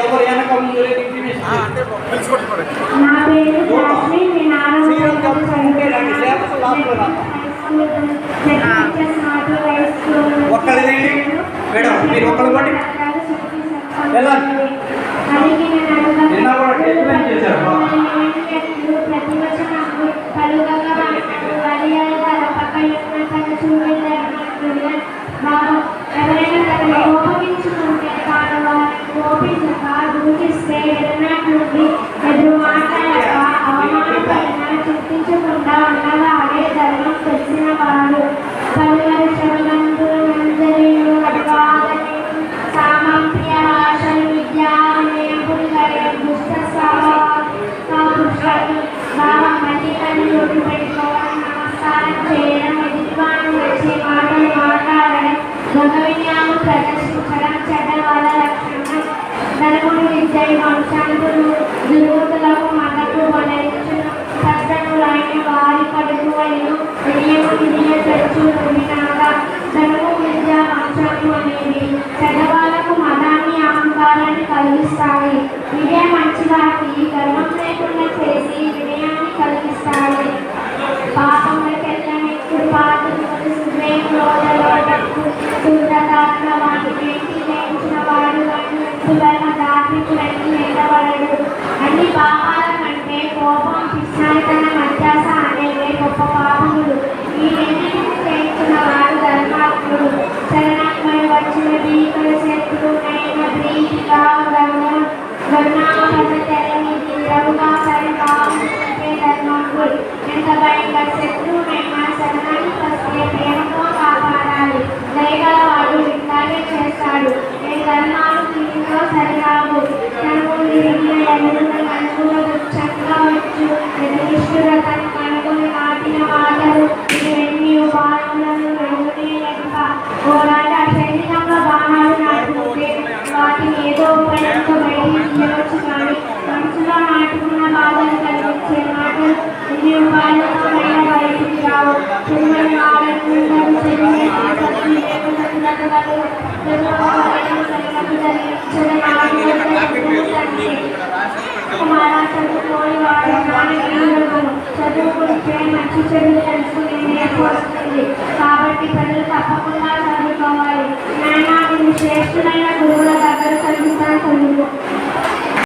ఎవరు వెనక ముందు ఒక్కరిది మేడం మీరు ఒక్కరు కూడా వెళ్ళాలి నిన్న కూడా ఎక్స్ప్లెయిన్ చేశారు. చుట్టించకుండా ఉండగా అదే ధర్మం తెలిసిన వారు పలువురు సామాప్రియ భాషలు విద్యాపురి దుష్ట భావం మధ్యకని ఒడ్డు పెట్టుకోవడం నమస్కారం చేయడం ఎదుటివాడు వచ్చే మాటలు మాట్లాడడం దొంగ వినియాలు ప్రదర్శించడం చెడ్డ వాళ్ళ లక్షణం ధనముడు విద్య వంశాంతులు దుర్గతులకు మద్దతు వలరించు సజ్జనులైన వారి కడుపు అయిన వినియ తెచ్చు వినాక ధనము విద్య వంశము అనేవి చెడ్డవాళ్లకు మదాన్ని అహంకారాన్ని కలిగిస్తాయి. ఇవే మంచివారికి గర్వం లేకుండా చేసి వినయాన్ని కలిగిస్తాయి. పాపములకెళ్ళని కృపాతులు వాటిని జయించిన వాడు ధార్మికులని నిలబడడు. అన్ని పాపాల కంటే కోపం పిశాచితనం అత్యాస అనేవే గొప్ప పాపములు. ఈ రెండింటిని జయించిన వాడు ధర్మాత్ముడు. శరణమై వచ్చిన భీకర శత్రువునైన ప్రీతిగా గరుణాపద తెరనిది రఘుగా సరిపాలంటే ధర్మకుడు. ఎంత భయంకర శత్రువునైనా శరణానికి వస్తే ప్రేమతో కాపాడాలి. దయగలవాడు ఇట్లాగే చేస్తాడు. ఏ ధర్మాలు దీనితో సరిరావు. తనకు విరిగిన ఎదురుగా కనుగొన వృక్షంగా వచ్చు ఎదురిష్టురతను కనుగొని నాటిన మాటలు ఇవన్నీ బాణములను వెలుగునే లెక్క. పోరాట శరీరంలో బాణాలు నాటుకుంటే వాటిని ఏదో ఉపయోగంతో బయటికి తీయవచ్చు. కానీ మనసులో నాటుకున్న బాధలు కలిగించే మాటలు ఎన్ని ఉపాయాలతో బయటికి రావు. చిరుమని ఆడకుంటారు చదువుకుంటే మంచి చెడులు తెలుసుకునే నేర్పు వస్తుంది. కాబట్టి ప్రజలు తప్పకుండా చదువుకోవాలి. నాయన శ్రేష్ఠులైన